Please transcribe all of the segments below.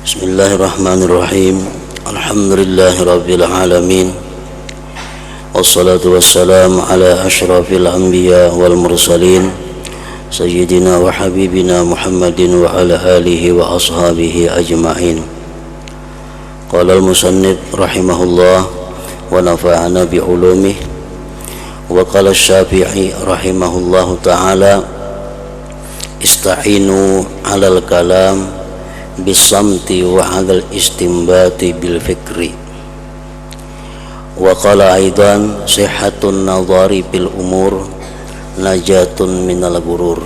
Bismillahirrahmanirrahim. Alhamdulillahirabbil alamin. Wassalatu wassalamu ala asyrafil anbiya wal mursalin sayyidina wa habibina Muhammadin wa ala alihi wa ashabihi ajma'in. Qala al-musannif rahimahullah wa nafa'ana bi ulumihi. Wa qala asy-Syafi'i rahimahullahu ta'ala ista'inu 'alal kalam bisamti wa 'alal istinbati bil fikri. Wa qala aidan sihhatun nadhari bil umur najatun minal gurur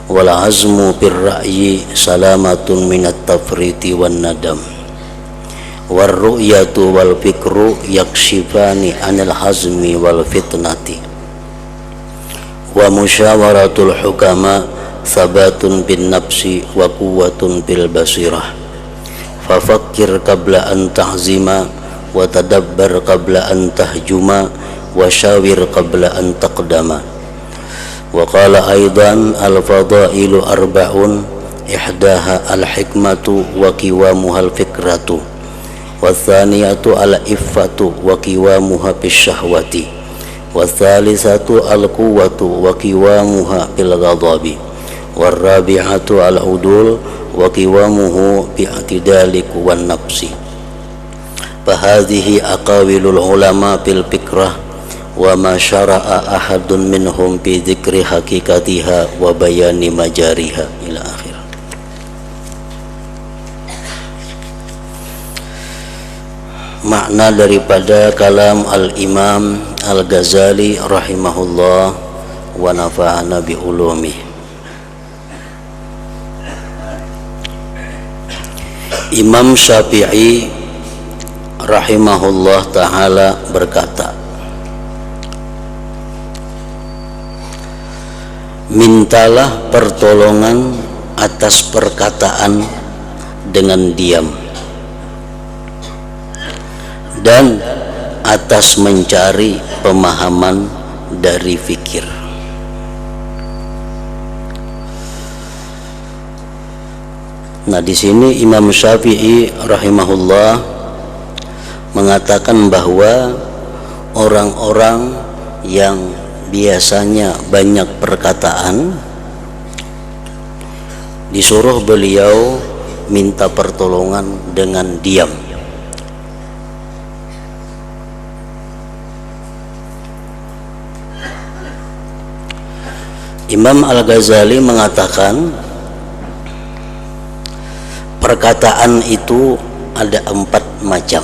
wal azmu bir ra'yi salamatun minat tafriti wan nadam war ru'yatu wal fikru yakshifani anil hazmi wal fitnati wa musyawaratul hukama sabatun bin nafsi wa quwwatun bil basirah fafakkir qabla an tahzima wa tadabbar qabla an tahjuma wa syawir qabla an taqdama. Wa qala aidan al fadailu arba'un ihdaha al hikmatu wa qiwamuha al fikratu wa thaniyatu al iffatu wa qiwamuha bis syahwati wa thalithatu al quwwatu wa qiwamuha bil ghadabi warrabi'atu al-udul wa qiwamuhu bi'tidalik wan nafsi. Fahadhihi aqawilul ulama bil fikrah wa ma syara'a ahadun minhum bi dzikri haqiqatiha wa bayani majariha ila akhir. Makna daripada kalam al-Imam Al-Ghazali rahimahullah wa nafa'ana bi ulumihi. Imam Syafi'i rahimahullah ta'ala berkata, mintalah pertolongan atas perkataan dengan diam dan atas mencari pemahaman dari fikir. Nah, di sini Imam Syafi'i rahimahullah mengatakan bahwa orang-orang yang biasanya banyak perkataan disuruh beliau minta pertolongan dengan diam. Imam Al-Ghazali mengatakan perkataan itu ada 4 macam.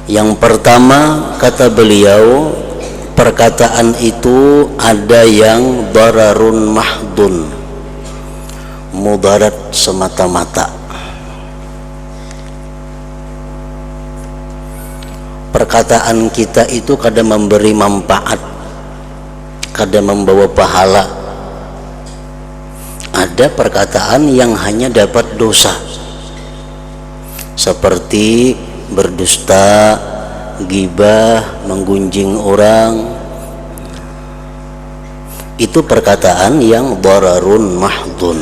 Yang pertama, kata beliau, perkataan itu ada yang dararun mahdun, mudarat semata-mata. Perkataan kita itu kadang memberi manfaat, kadang membawa pahala. Ada perkataan yang hanya dapat dosa, seperti berdusta, ghibah, menggunjing orang. Itu perkataan yang dararun mahdun.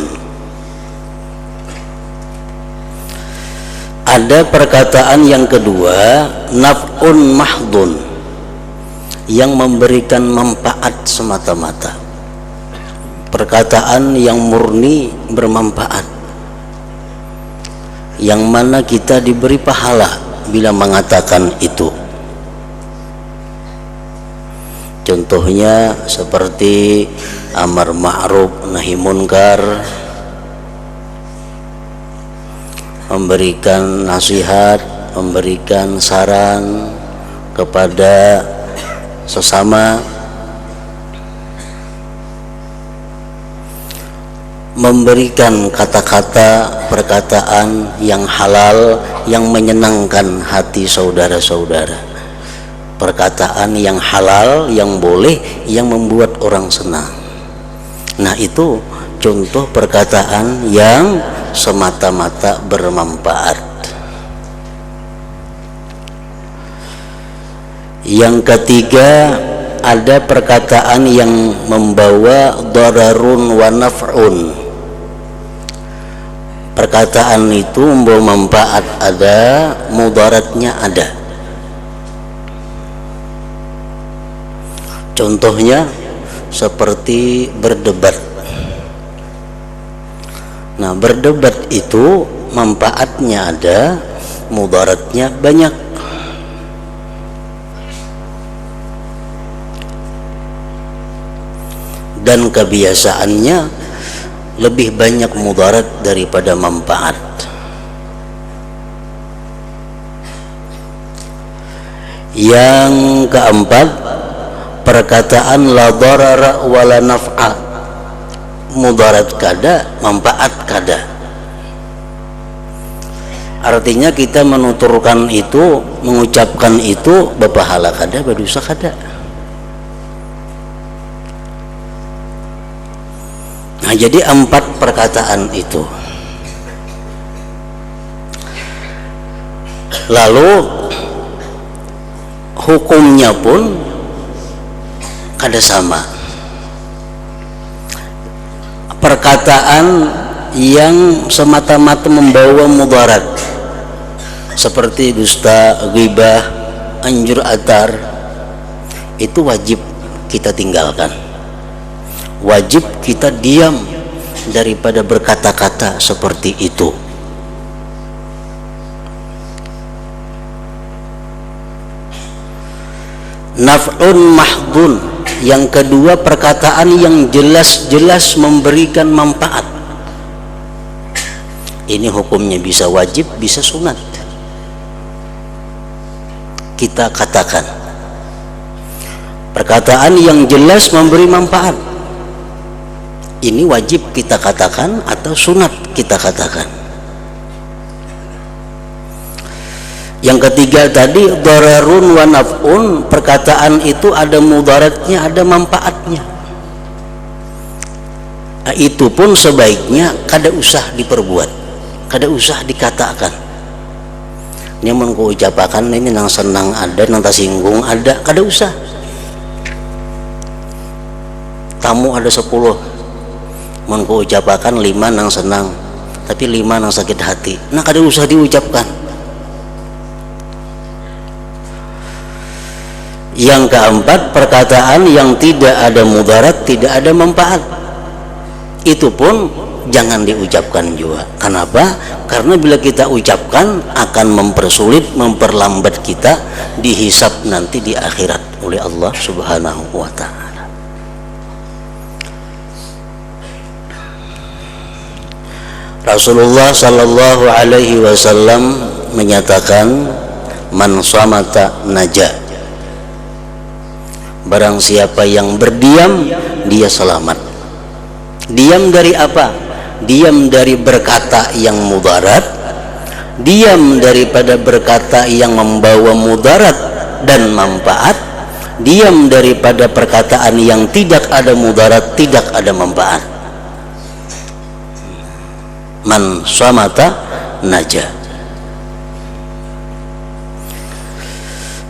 Ada perkataan yang kedua, naf'un mahdun, yang memberikan manfaat semata-mata. Perkataan yang murni bermanfaat, yang mana kita diberi pahala bila mengatakan itu. Contohnya seperti amar ma'ruf nahi munkar, memberikan nasihat, memberikan saran kepada sesama, memberikan kata-kata perkataan yang halal yang menyenangkan hati saudara-saudara, perkataan yang halal, yang boleh, yang membuat orang senang. Nah, itu contoh perkataan yang semata-mata bermanfaat. Yang ketiga, ada perkataan yang membawa dararun wa naf'un. Perkataan itu membawa manfaat ada, mudaratnya ada. Contohnya seperti berdebat. Nah, berdebat itu manfaatnya ada, mudaratnya banyak. Dan kebiasaannya lebih banyak mudarat daripada manfaat. Yang keempat, perkataan la darara wala naf'a, mudarat kada, manfaat kada. Artinya kita menuturkan itu, mengucapkan itu berpahala kada, berdosa kada. Nah, jadi 4 perkataan itu. Lalu hukumnya pun kada sama. Perkataan yang semata-mata membawa mudarat seperti dusta, ghibah, anjur atar, itu wajib kita tinggalkan. Wajib kita diam daripada berkata-kata seperti itu. Naf'un mahdun, yang kedua perkataan yang jelas-jelas memberikan manfaat. Ini hukumnya bisa wajib, bisa sunat. Kita katakan perkataan yang jelas memberi manfaat, ini wajib kita katakan atau sunat kita katakan. Yang ketiga tadi dararun wa naf'un, perkataan itu ada mudaratnya, ada manfaatnya. Nah, itu pun sebaiknya kada usah diperbuat, kada usah dikatakan. Ini mun ku ucapakan ini nang senang ada, nang tersinggung ada, kada usah. Tamu ada 10, mun ku ucapakan 5 nang senang, tapi 5 nang sakit hati. Nah, kada usah diucapkan. Yang keempat, perkataan yang tidak ada mudarat, tidak ada manfaat, itu pun jangan diucapkan juga. Kenapa? Karena bila kita ucapkan akan mempersulit, memperlambat kita dihisab nanti di akhirat oleh Allah Subhanahu wa ta'ala. Rasulullah sallallahu alaihi wasallam menyatakan, man samata naja, barang siapa yang berdiam dia selamat. Diam dari apa? Diam dari berkata yang mudarat, diam daripada berkata yang membawa mudarat dan manfaat, diam daripada perkataan yang tidak ada mudarat, tidak ada manfaat. Man samata naja.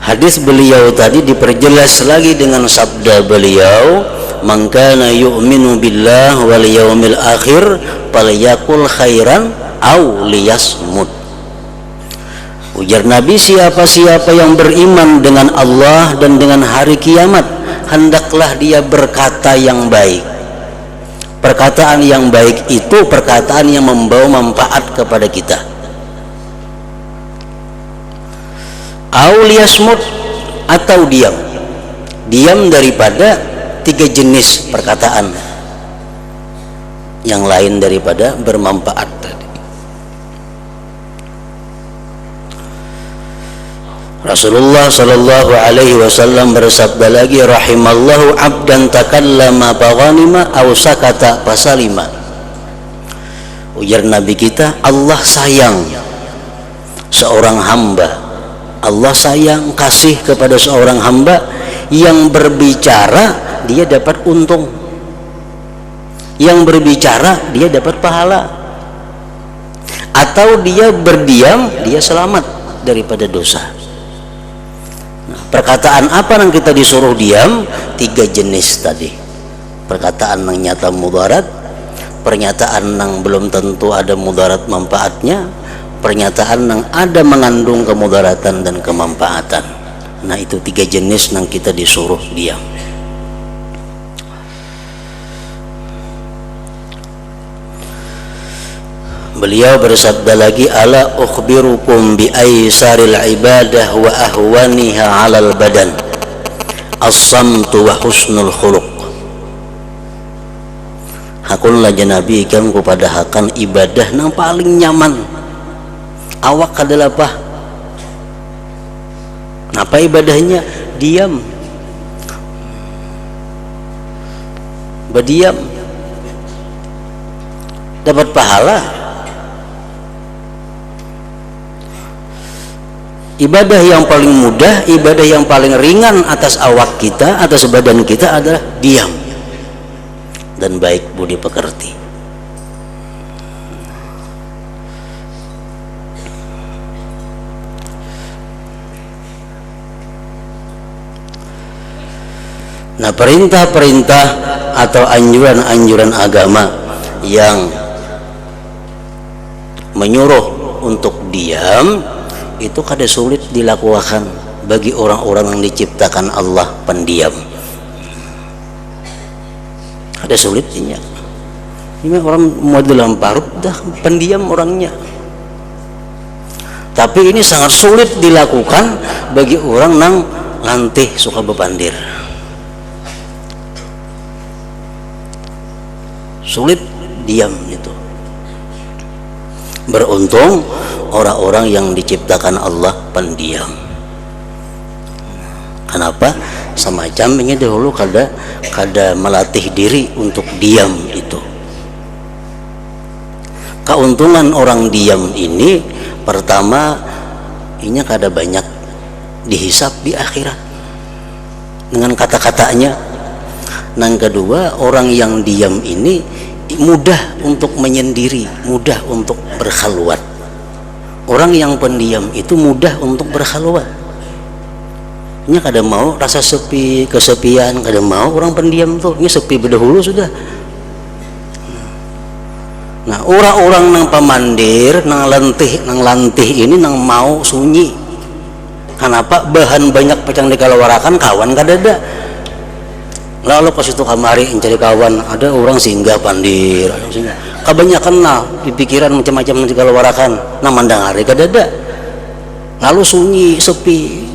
Hadis beliau tadi diperjelas lagi dengan sabda beliau, man kana yu'minu billah wal yaumil akhir falyakul khairan aw liyasmut. Ujar Nabi, siapa-siapa yang beriman dengan Allah dan dengan hari kiamat, hendaklah dia berkata yang baik. Perkataan yang baik itu perkataan yang membawa manfaat kepada kita. Auliyasmut, atau diam. Diam daripada 3 jenis perkataan yang lain daripada bermanfaat tadi. Rasulullah sallallahu alaihi wasallam bersabda lagi, rahimallahu abdan takallama faghanima aw sakata fasalima. Ujar Nabi kita, Allah sayang seorang hamba, Allah sayang, kasih kepada seorang hamba yang berbicara dia dapat untung, yang berbicara dia dapat pahala, atau dia berdiam dia selamat daripada dosa. Nah, perkataan apa yang kita disuruh diam? 3 jenis tadi. Perkataan yang nyata mudarat, pernyataan yang belum tentu ada mudarat manfaatnya, pernyataan yang ada mengandung kemudaratan dan kemanfaatan. Nah, itu 3 jenis yang kita disuruh diam. Beliau bersabda lagi, ala ukhbirukum bi aisaril ibadah wa ahwaniha 'alal badan, as-samtu wa husnul khuluq. Hakun laja Nabi ikam kepada hakan ibadah yang paling nyaman awak adalah apa? Apa ibadahnya? Diam, berdiam, dapat pahala. Ibadah yang paling mudah, ibadah yang paling ringan atas awak kita, atas badan kita adalah diam dan baik budi pekerti. Nah, perintah-perintah atau anjuran-anjuran agama yang menyuruh untuk diam itu kada sulit dilakukan bagi orang-orang yang diciptakan Allah pendiam. Kada sulitnya. Ini orang model lamparut dah pendiam orangnya. Tapi ini sangat sulit dilakukan bagi orang yang lantih suka bepandir. Sulit diam itu. Beruntung orang-orang yang diciptakan Allah pendiam. Kenapa? Semacam ini dahulu kada melatih diri untuk diam itu. Keuntungan orang diam ini, pertama, ini kada banyak dihisap di akhirat dengan kata-katanya. Yang kedua, orang yang diam ini mudah untuk menyendiri, mudah untuk berkhalwat. Orang yang pendiam itu mudah untuk berkhalwat. Ini kada mau rasa sepi, kesepian, kada mau orang pendiam tuh. Ini sepi berdahulu sudah. Nah, orang-orang nang pemandir, nang lantih ini nang mau sunyi. Kenapa? Bahan banyak pecang dikalawarakan, kawan kada ada. Lalu pas itu kamari mencari kawan, ada orang singgah pandir, kebanyakan nah di pikiran macam-macam nanti kalau warakan, nah mandang hari kadada, lalu sunyi sepi.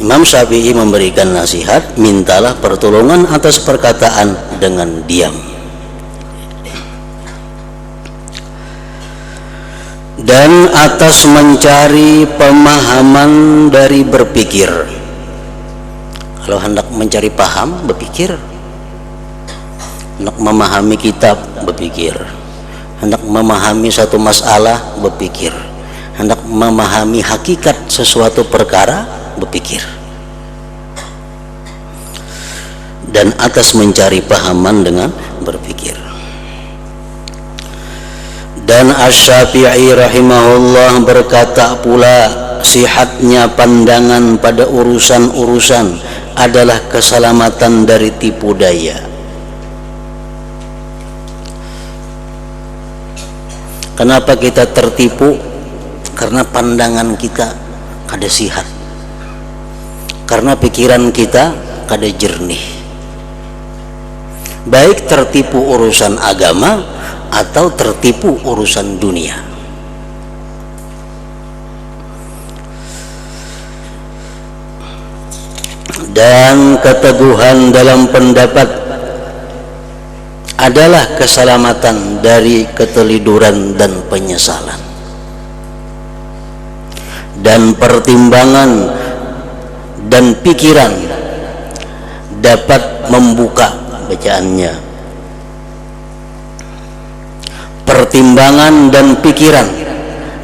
Imam Syafi'i memberikan nasihat, mintalah pertolongan atas perkataan dengan diam. Dan atas mencari pemahaman dari berpikir. Kalau hendak mencari paham, berpikir. Hendak memahami kitab, berpikir. Hendak memahami satu masalah, berpikir. Hendak memahami hakikat sesuatu perkara, berpikir. Dan atas mencari pahaman dengan berpikir. Dan Asy-Syafi'i rahimahullah berkata pula, sihatnya pandangan pada urusan-urusan adalah keselamatan dari tipu daya. Kenapa kita tertipu? Karena pandangan kita kada sihat, karena pikiran kita kada jernih. Baik tertipu urusan agama atau tertipu urusan dunia. Dan keteguhan dalam pendapat adalah keselamatan dari keteliduran dan penyesalan. Dan pertimbangan dan pikiran dapat membuka bacaannya. Pertimbangan dan pikiran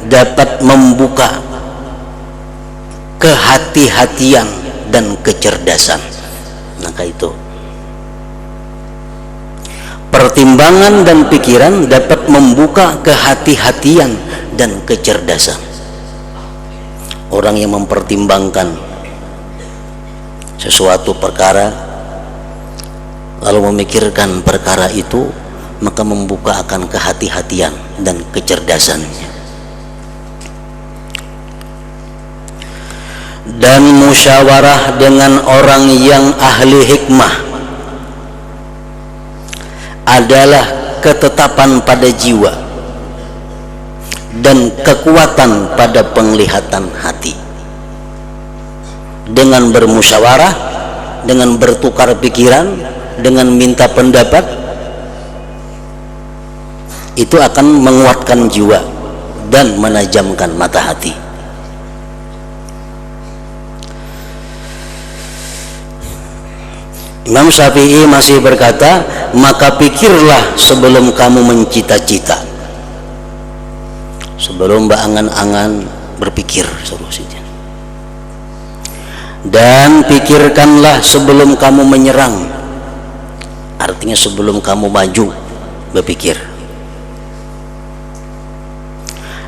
dapat membuka kehati-hatian dan kecerdasan. Maka itu pertimbangan dan pikiran dapat membuka kehati-hatian dan kecerdasan. Orang yang mempertimbangkan sesuatu perkara lalu memikirkan perkara itu, maka membuka akan kehati-hatian dan kecerdasannya. Dan musyawarah dengan orang yang ahli hikmah adalah ketetapan pada jiwa dan kekuatan pada penglihatan hati. Dengan bermusyawarah, dengan bertukar pikiran, dengan minta pendapat, itu akan menguatkan jiwa dan menajamkan mata hati. Imam Syafi'i masih berkata, maka pikirlah sebelum kamu mencita-cita. Sebelum berangan-angan, berpikir solusinya. Dan pikirkanlah sebelum kamu menyerang. Artinya sebelum kamu maju, berpikir.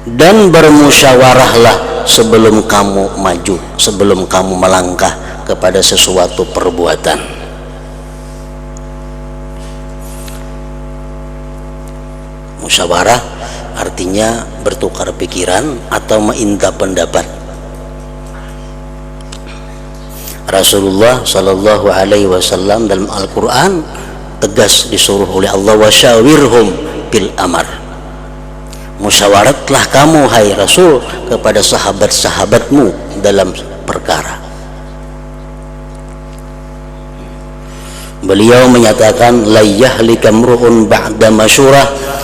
Dan bermusyawarahlah sebelum kamu maju, sebelum kamu melangkah kepada sesuatu perbuatan. Musyawarah artinya bertukar pikiran atau minta pendapat. Rasulullah Shallallahu Alaihi Wasallam dalam Al-Quran tegas disuruh oleh Allah, wasyawirhum bil amar. Musyawaratlah kamu hai Rasul kepada sahabat-sahabatmu dalam perkara. Beliau menyatakan, la yahlika mru'un ba'da masyurah,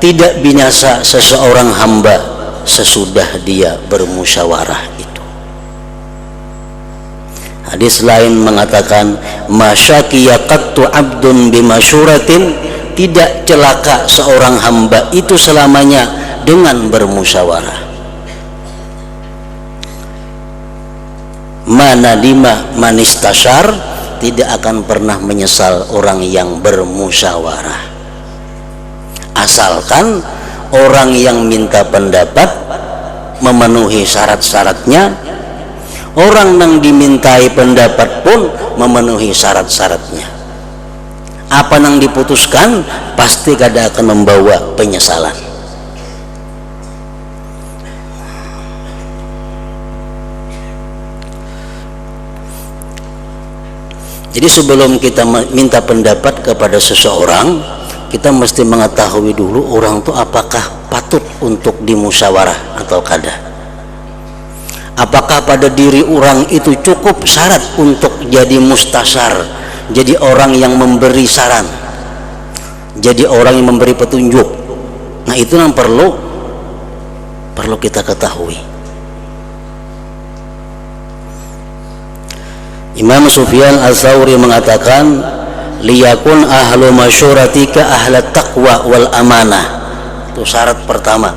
tidak binasa seseorang hamba sesudah dia bermusyawarah itu. Hadis lain mengatakan, masyaqiya qattu abdun bimasyuratin, tidak celaka seorang hamba itu selamanya dengan bermusyawarah. Manadima manistasyar, tidak akan pernah menyesal orang yang bermusyawarah. Asalkan orang yang minta pendapat memenuhi syarat-syaratnya, orang yang dimintai pendapat pun memenuhi syarat-syaratnya. Apa yang diputuskan pasti kada akan membawa penyesalan. Jadi sebelum kita minta pendapat kepada seseorang, kita mesti mengetahui dulu orang itu apakah patut untuk dimusyawarah atau kada. Apakah pada diri orang itu cukup syarat untuk jadi mustasyar, jadi orang yang memberi saran, jadi orang yang memberi petunjuk. Nah, itu yang perlu kita ketahui. Imam Sufyan Ats-Tsauri mengatakan, liyakun ahlu masyuratika ahla taqwa wal amanah. Itu syarat pertama.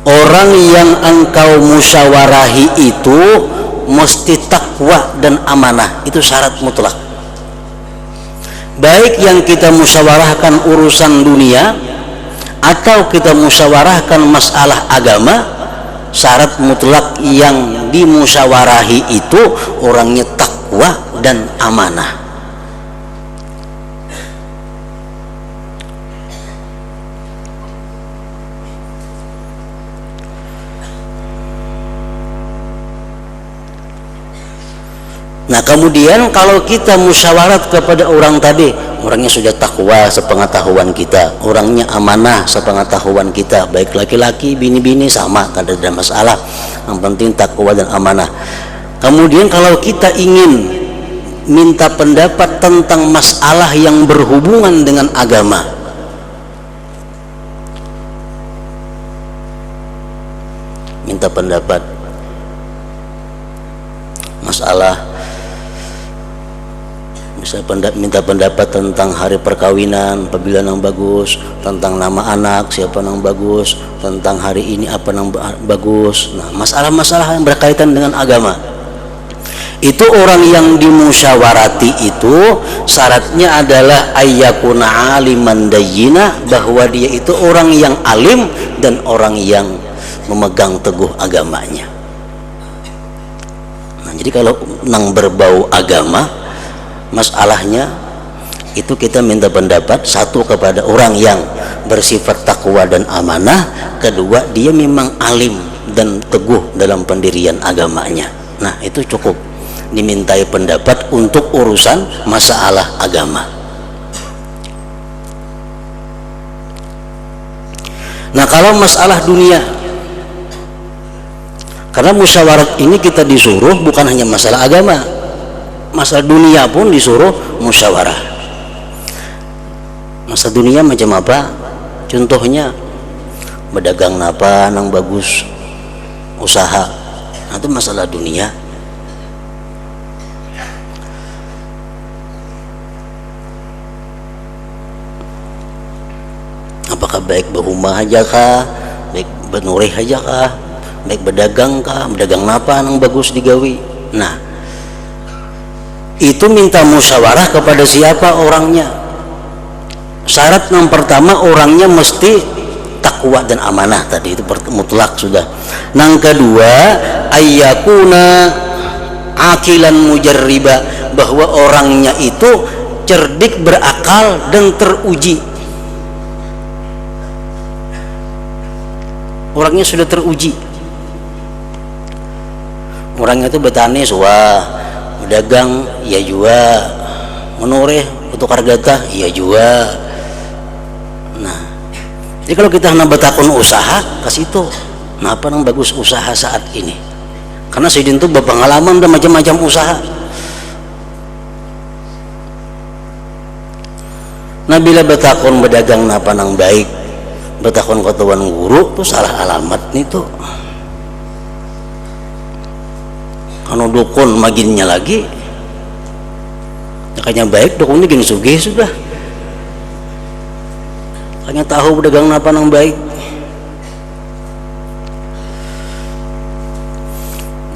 Orang yang engkau musyawarahi itu mesti takwa dan amanah. Itu syarat mutlak. Baik yang kita musyawarahkan urusan dunia atau kita musyawarahkan masalah agama, syarat mutlak yang dimusyawarahi itu orangnya takwa dan amanah. Nah, kemudian kalau kita musyawarat kepada orang tadi, orangnya sudah takwa sepengetahuan kita, orangnya amanah sepengetahuan kita, baik laki-laki, bini-bini sama, kada ada masalah. Yang penting takwa dan amanah. Kemudian kalau kita ingin minta pendapat tentang masalah yang berhubungan dengan agama, minta pendapat masalah, misalnya minta pendapat tentang hari perkawinan, pemilihan yang bagus, tentang nama anak siapa yang bagus, tentang hari ini apa yang bagus. Nah, masalah-masalah yang berkaitan dengan agama Itu orang yang dimusyawarati itu syaratnya adalah ayyakuna aliman dayyina, bahwa dia itu orang yang alim dan orang yang memegang teguh agamanya. Nah, jadi kalau nang berbau agama, masalahnya itu kita minta pendapat, satu kepada orang yang bersifat takwa dan amanah, kedua dia memang alim dan teguh dalam pendirian agamanya. Nah, itu cukup dimintai pendapat untuk urusan masalah agama. Nah, kalau masalah dunia, karena musyawarat ini kita disuruh bukan hanya masalah agama, masalah dunia pun disuruh musyawarah. Masalah dunia macam apa? Contohnya berdagang napa nang bagus, usaha, nah, itu masalah dunia. Apakah baik berumah aja kah, baik bernurih aja kah, baik berdagang kah, berdagang napa nang bagus digawi. Nah, itu minta musyawarah kepada siapa orangnya. Syarat yang pertama orangnya mesti takwa dan amanah, tadi itu mutlak sudah. Yang kedua ayyakuna akilan mujarriba, bahwa orangnya itu cerdik, berakal dan teruji. Orangnya sudah teruji. Orangnya itu betani suah, berdagang iya juga, menoreh tukar gata iya juga. Nah, jadi kalau kita hendak betakun usaha kasih itu, nah apa yang bagus usaha saat ini? Karena Sayyidin itu berpengalaman dan macam-macam usaha. Nah, bila betakun berdagang napa nang baik, betakun ketuan guru tuh salah alamat nih tuh. Kalau dukun maginnya lagi, makanya baik dukunnya gini sugih sudah. Hanya tahu berdagang apa nang baik.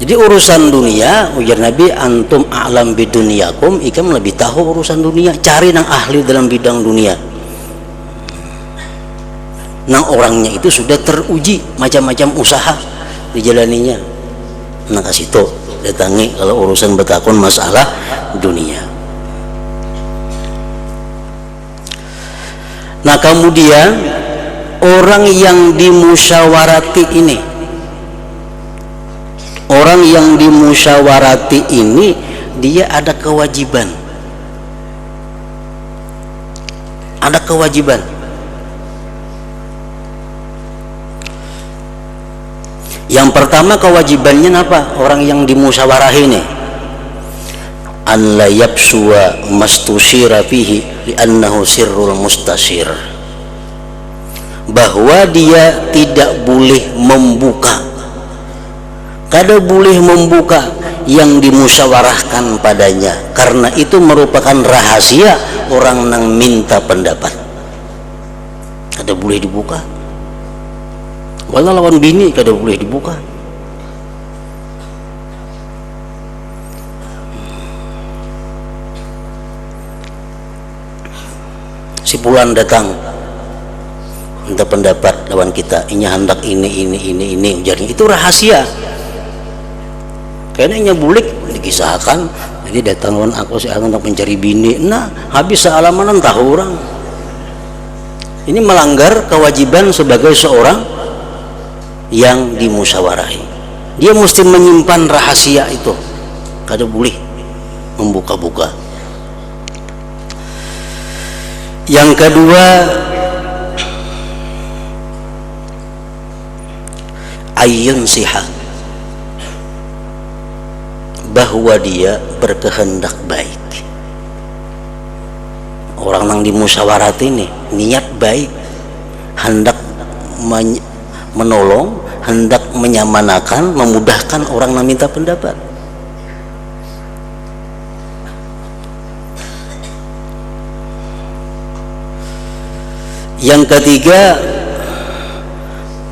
Jadi urusan dunia, ujar Nabi, antum a'lam bidunyakum, ikam lebih tahu urusan dunia. Cari nang ahli dalam bidang dunia. Nang orangnya itu sudah teruji macam-macam usaha dijalaninya. Nah, kasih itu datangi kalau urusan betakun masalah dunia. Nah, kemudian orang yang dimusyawarati ini, orang yang dimusyawarati ini dia ada kewajiban. Ada kewajiban. Yang pertama kewajibannya apa? Orang yang dimusyawarah ini an la yabsuwa mastusyira fihi li'annahu sirrul mustashir, bahwa dia tidak boleh membuka, kada boleh membuka yang dimusyawarahkan padanya, karena itu merupakan rahasia orang nang minta pendapat. Kada boleh dibuka. Walau lawan bini kada boleh dibuka. Si Fulan datang minta pendapat lawan kita, ini hendak ini ujarnya, itu rahasia. Kayaknya bulik dikisahkan, jadi datang lawan aku si untuk mencari bini. Nah, habis sealaman tahu orang. Ini melanggar kewajiban sebagai seorang yang dimusyawarahi. Dia mesti menyimpan rahasia itu, kada boleh membuka-buka. Yang kedua, ayun siha, bahwa dia berkehendak baik. Orang yang dimusyawarat ini niat baik, hendak menolong, hendak menyamanakan, memudahkan orang yang minta pendapat. Yang ketiga,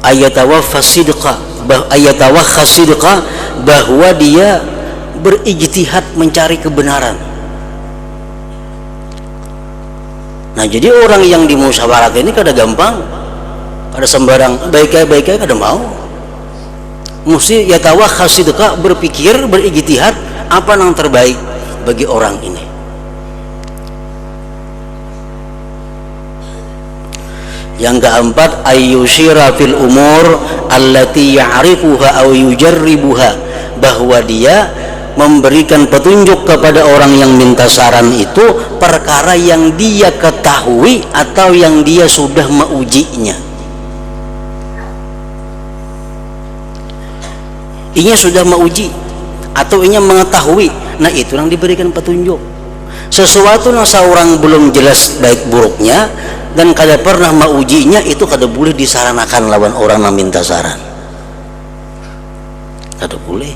ayatawaffa sidqa, bahwa dia berijtihad mencari kebenaran. Nah, jadi orang yang di musyawarah ini kada gampang, kada sembarang baik-baik kada mau. Mesti ya tawakhas itu kak, berpikir, berijtihad apa yang terbaik bagi orang ini. Yang keempat, ayyushira fil umur allati ya'rifuha aw yujarribuha, bahwa dia memberikan petunjuk kepada orang yang minta saran itu perkara yang dia ketahui atau yang dia sudah mengujinya. Inya sudah menguji atau inya mengetahui, nah itu yang diberikan petunjuk. Sesuatu yang seorang belum jelas baik buruknya dan kada pernah mengujinya, itu kada boleh disaranakan lawan orang yang minta saran, kada boleh.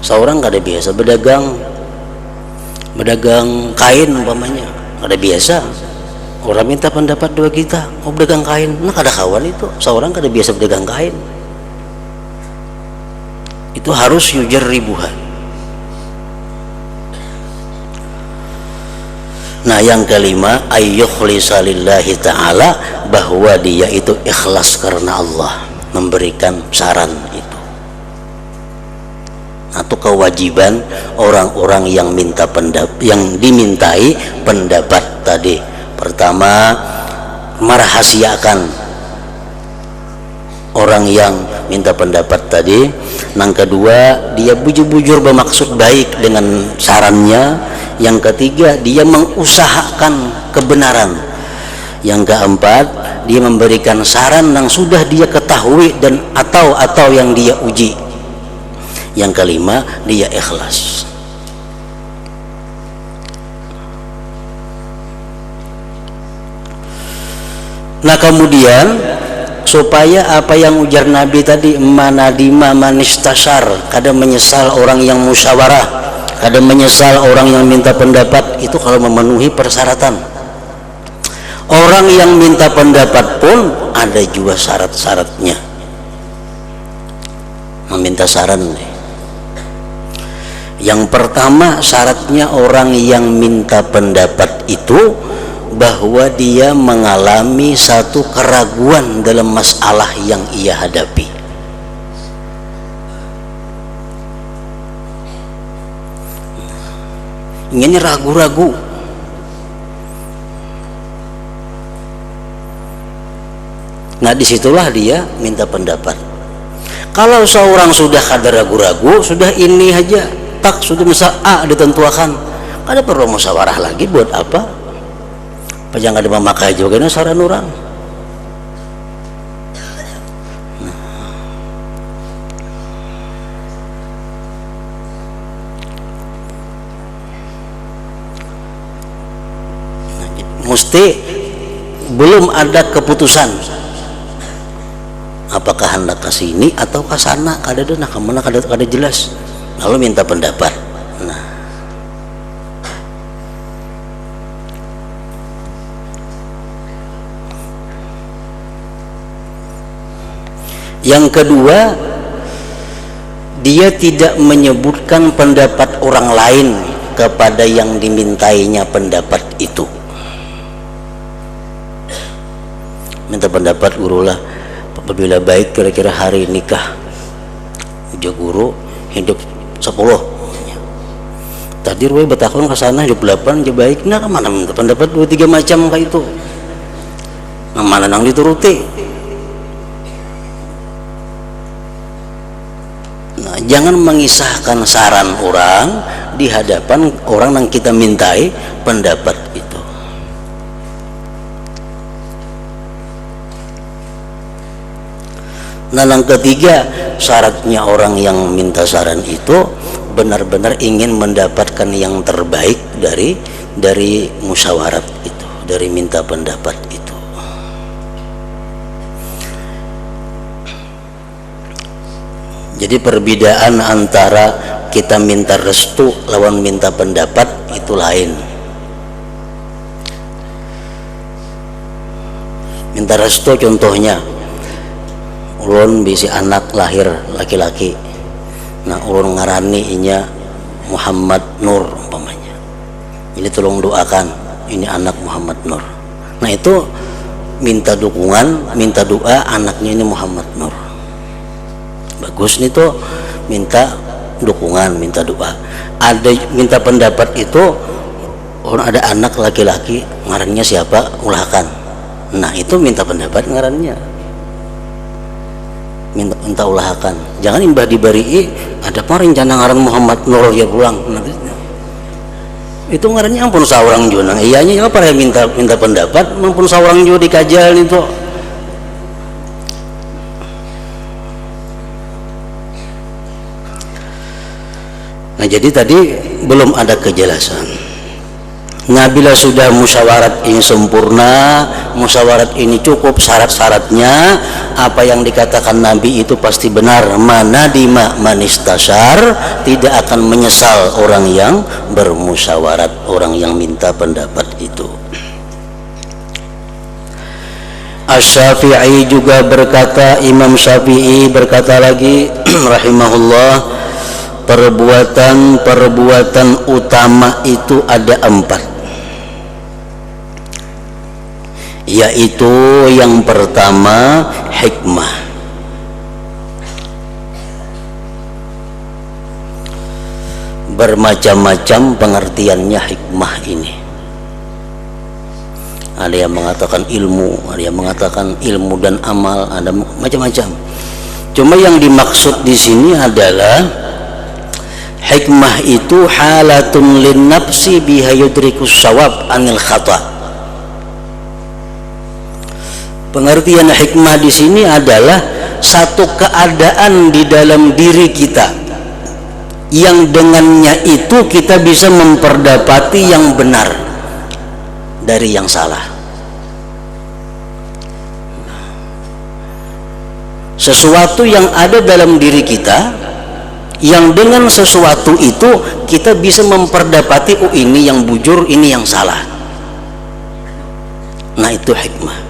Seorang kada biasa berdagang kain umpamanya, kada biasa. Orang minta pendapat dua kita, mau berdagang kain, nah kada kawan itu. Seorang kada biasa berdagang kain, itu harus yujarribuha. Nah, yang kelima, ayyukhlisa lillahi ta'ala, bahwa dia itu ikhlas karena Allah memberikan saran itu. Atau kewajiban orang-orang yang minta pendapat, yang dimintai pendapat tadi. Pertama, merahasiakan orang yang minta pendapat tadi. Yang kedua, dia bujur-bujur bermaksud baik dengan sarannya. Yang ketiga, dia mengusahakan kebenaran. Yang keempat, dia memberikan saran yang sudah dia ketahui dan atau yang dia uji. Yang kelima, dia ikhlas. Nah, kemudian supaya apa yang ujar Nabi tadi, manadima manistasar, kada menyesal orang yang musyawarah, kada menyesal orang yang minta pendapat, itu kalau memenuhi persyaratan. Orang yang minta pendapat pun ada juga syarat-syaratnya. Meminta saran. Yang pertama, syaratnya orang yang minta pendapat itu bahwa dia mengalami satu keraguan dalam masalah yang ia hadapi. Ini ragu-ragu. Nah, disitulah dia minta pendapat. Kalau seorang sudah kada ragu-ragu, sudah ini aja, tak sudah misal A ditentuakan, kada perlu musyawarah lagi, buat apa? Jangan ada memakai juga saran orang. Mesti belum ada keputusan apakah hendak ke sini atau ke sana, kada ada, nah kemana kada jelas, lalu minta pendapat. Nah, yang kedua, dia tidak menyebutkan pendapat orang lain kepada yang dimintainya pendapat itu. Minta pendapat guru lah, apabila baik kira-kira hari nikah ujar guru hidup 10, tadi ruwe betakon ke sana hidup 8 je baik, nah kemana minta pendapat 2-3 macam kayak itu, nah mana nang dituruti. Nah, jangan mengisahkan saran orang di hadapan orang yang kita mintai pendapat itu. Nah, yang ketiga, syaratnya orang yang minta saran itu benar-benar ingin mendapatkan yang terbaik dari musyawarat itu, dari minta pendapat itu. Jadi perbedaan antara kita minta restu lawan minta pendapat itu lain. Minta restu contohnya, ulun bisi anak lahir laki-laki, nah ulun ngarani inya Muhammad Nur umpamanya, ini tolong doakan ini anak Muhammad Nur. Nah itu minta dukungan, minta doa anaknya ini Muhammad Nur. Bagus nih tuh, minta dukungan, minta doa. Ada minta pendapat itu, orang ada anak laki-laki ngarannya siapa, ulahkan. Nah itu minta pendapat ngarannya, minta ulahkan. Jangan imbah dibari ada apa rencana ngaran Muhammad Nur ya pulang. Nah, itu ngarannya ampun saurang juga. Nah, iyanya apa ya minta pendapat, ampun saurang juga dikajal itu. Nah jadi tadi belum ada kejelasan. Nah bila sudah musyawarat ini sempurna, musyawarat ini cukup syarat-syaratnya, apa yang dikatakan Nabi itu pasti benar. Mana dima manistasar, tidak akan menyesal orang yang bermusyawarat, orang yang minta pendapat itu. Asy-Syafi'i juga berkata, Imam Syafi'i berkata lagi rahimahullah, perbuatan utama itu ada 4, yaitu yang pertama hikmah. Bermacam-macam pengertiannya hikmah ini. Ada yang mengatakan ilmu, ada yang mengatakan ilmu dan amal, ada macam-macam. Cuma yang dimaksud di sini adalah hikmah itu halatun lin nafsi biha yudrikus shawab anil khata. Pengertian hikmah di sini adalah satu keadaan di dalam diri kita yang dengannya itu kita bisa memperdapati yang benar dari yang salah. Sesuatu yang ada dalam diri kita yang dengan sesuatu itu kita bisa memperdapati, oh ini yang bujur, ini yang salah. Nah itu hikmah.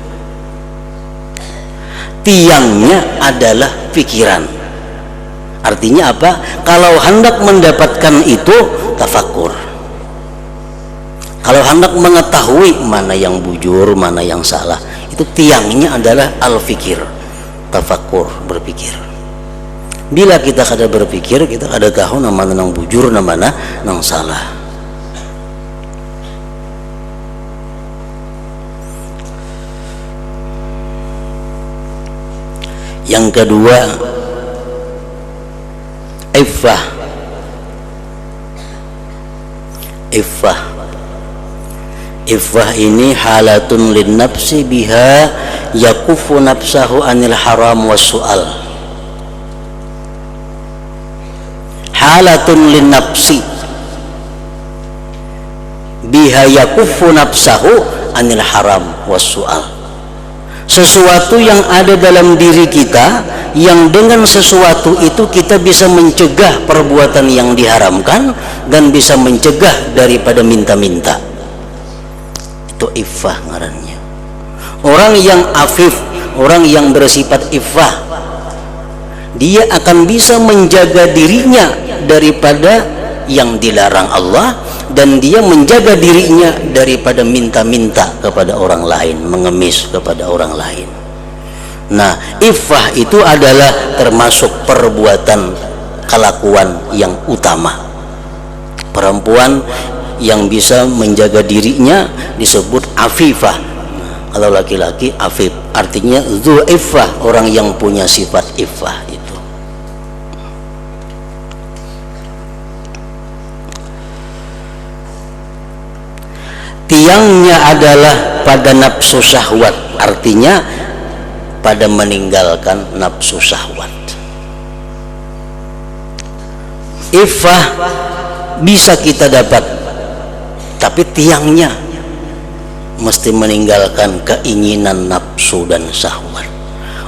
Tiangnya adalah pikiran. Artinya apa? Kalau hendak mendapatkan itu tafakur. Kalau hendak mengetahui mana yang bujur, mana yang salah, itu tiangnya adalah al-fikir, tafakur, berpikir. Bila kita kada berpikir, kita kada tahu nama nang bujur, nama nang salah. Yang kedua, iffah. Iffah ini halatun lin nafsi biha yakufu nafsahu anil haram was su'al. Halatun lin nafsi biha yakufu nafsahu anil haram was su'al. Sesuatu yang ada dalam diri kita yang dengan sesuatu itu kita bisa mencegah perbuatan yang diharamkan dan bisa mencegah daripada minta-minta. Itu iffah ngarannya. Orang yang afif, orang yang bersifat iffah, dia akan bisa menjaga dirinya daripada yang dilarang Allah, dan dia menjaga dirinya daripada minta-minta kepada orang lain, mengemis kepada orang lain. Nah, iffah itu adalah termasuk perbuatan kelakuan yang utama. Perempuan yang bisa menjaga dirinya disebut afifah. Nah, kalau laki-laki afif, artinya dzu iffah, orang yang punya sifat iffah itu. Tiangnya adalah pada nafsu syahwat, artinya pada meninggalkan nafsu syahwat. Iffah bisa kita dapat, tapi tiangnya mesti meninggalkan keinginan nafsu dan syahwat.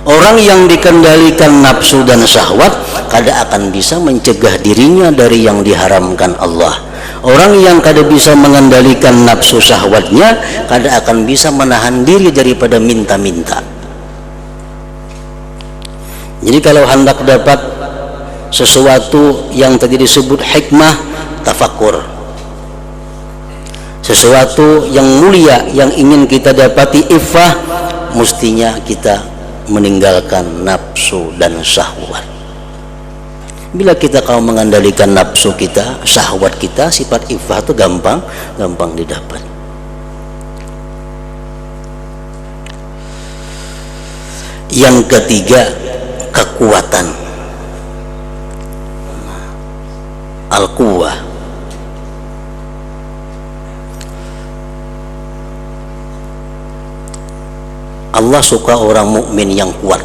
Orang yang dikendalikan nafsu dan syahwat kada akan bisa mencegah dirinya dari yang diharamkan Allah. Orang yang kada bisa mengendalikan nafsu syahwatnya kada akan bisa menahan diri daripada minta-minta. Jadi kalau hendak dapat sesuatu yang tadi disebut hikmah, tafakur, sesuatu yang mulia yang ingin kita dapati iffah, mestinya kita meninggalkan nafsu dan syahwat. Bila kita kalau mengendalikan nafsu kita, syahwat kita, sifat iffah itu gampang didapat. Yang ketiga, kekuatan, al-quwwah. Allah suka orang mukmin yang kuat.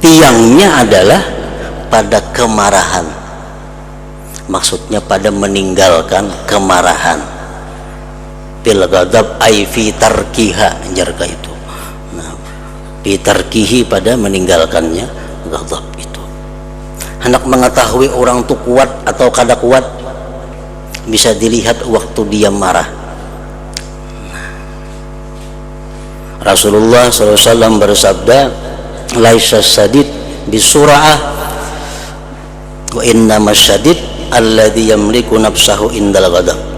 Tiangnya adalah pada kemarahan, maksudnya pada meninggalkan kemarahan. Bil ghadab ay fi tarkiha, jarka itu. Nah, fi tarkihi, pada meninggalkannya ghadab itu. Hendak mengetahui orang itu kuat atau kada kuat bisa dilihat waktu dia marah. Rasulullah SAW bersabda, laisa syadid bisura'ah wa innama syadid alladhi yamliku nafsahu indal ghadab.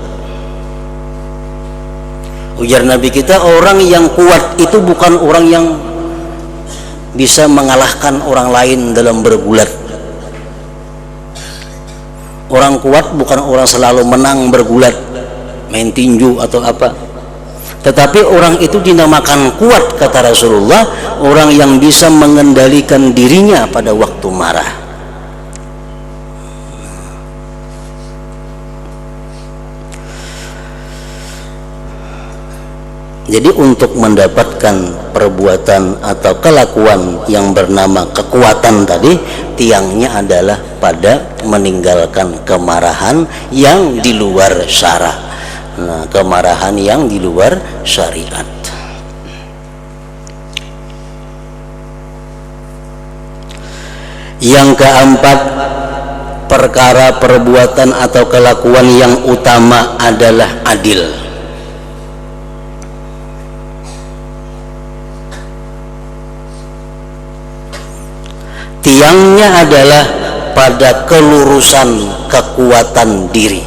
Ujar Nabi kita, orang yang kuat itu bukan orang yang bisa mengalahkan orang lain dalam bergulat. Orang kuat bukan orang selalu menang bergulat, main tinju atau apa. Tetapi orang itu dinamakan kuat, kata Rasulullah, orang yang bisa mengendalikan dirinya pada waktu marah. Jadi untuk mendapatkan perbuatan atau kelakuan yang bernama kekuatan tadi, tiangnya adalah pada meninggalkan kemarahan yang di luar syara. Nah, kemarahan yang di luar syariat. Yang keempat, perkara perbuatan atau kelakuan yang utama adalah adil. Tiangnya adalah pada kelurusan kekuatan diri.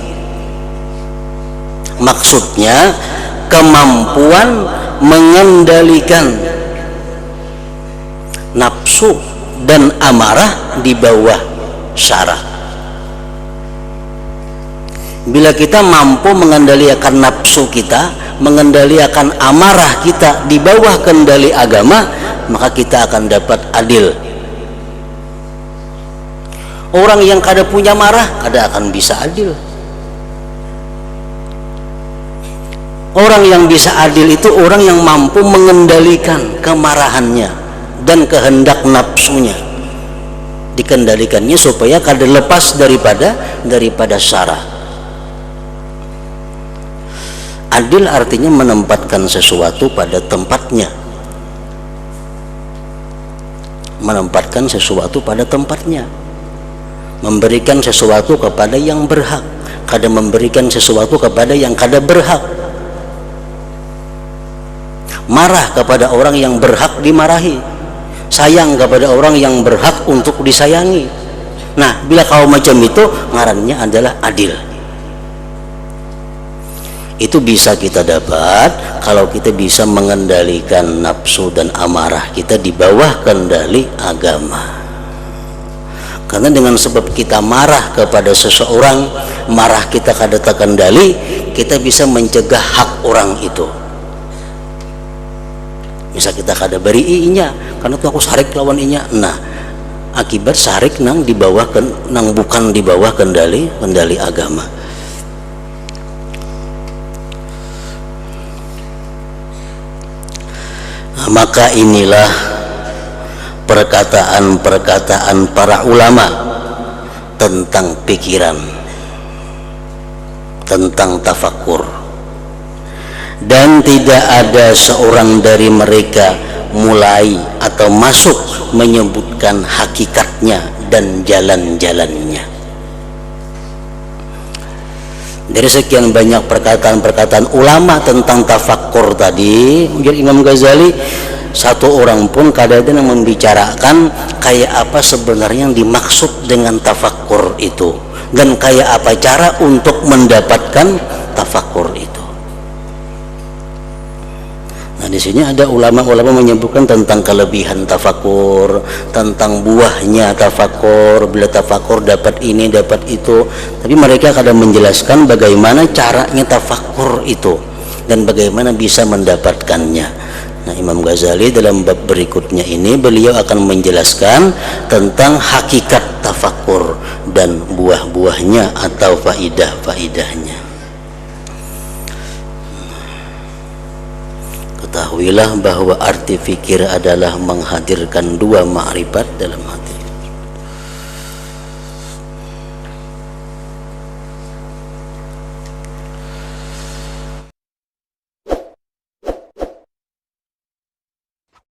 Maksudnya kemampuan mengendalikan nafsu dan amarah di bawah syara. Bila kita mampu mengendalikan nafsu kita, mengendalikan amarah kita di bawah kendali agama, maka kita akan dapat adil. Orang yang kada punya marah, kada akan bisa adil. Orang yang bisa adil itu orang yang mampu mengendalikan kemarahannya dan kehendak nafsunya, dikendalikannya supaya kada lepas daripada syara. Adil artinya menempatkan sesuatu pada tempatnya, menempatkan sesuatu pada tempatnya, memberikan sesuatu kepada yang berhak, kada memberikan sesuatu kepada yang kada berhak. Marah kepada orang yang berhak dimarahi, sayang kepada orang yang berhak untuk disayangi. Nah, bila kau macam itu, ngarannya adalah adil. Itu bisa kita dapat kalau kita bisa mengendalikan nafsu dan amarah kita di bawah kendali agama. Karena dengan sebab kita marah kepada seseorang, marah kita kada terkendali, kita bisa mencegah hak orang itu. Bisa kita kada beri inya, karena tuh aku sarik lawan inya. Nah, akibat sarik nang di bawah nang bukan di bawah kendali agama. Nah, maka inilah perkataan-perkataan para ulama tentang pikiran, tentang tafakur. Dan tidak ada seorang dari mereka mulai atau masuk menyebutkan hakikatnya dan jalan-jalannya. Dari sekian banyak perkataan-perkataan ulama tentang tafakkur tadi, Imam Ghazali satu orang pun kadang-kadang membicarakan kayak apa sebenarnya yang dimaksud dengan tafakkur itu dan kayak apa cara untuk mendapatkan tafakkur itu. Nah, di sini ada ulama-ulama menyebutkan tentang kelebihan tafakkur, tentang buahnya tafakkur, bila tafakkur dapat ini, dapat itu. Tapi mereka kadang menjelaskan bagaimana caranya tafakkur itu dan bagaimana bisa mendapatkannya. Nah, Imam Ghazali dalam bab berikutnya ini beliau akan menjelaskan tentang hakikat tafakkur dan buah-buahnya atau faidah-faidahnya. Ketahuilah bahwa arti fikir adalah menghadirkan dua ma'rifat dalam hati.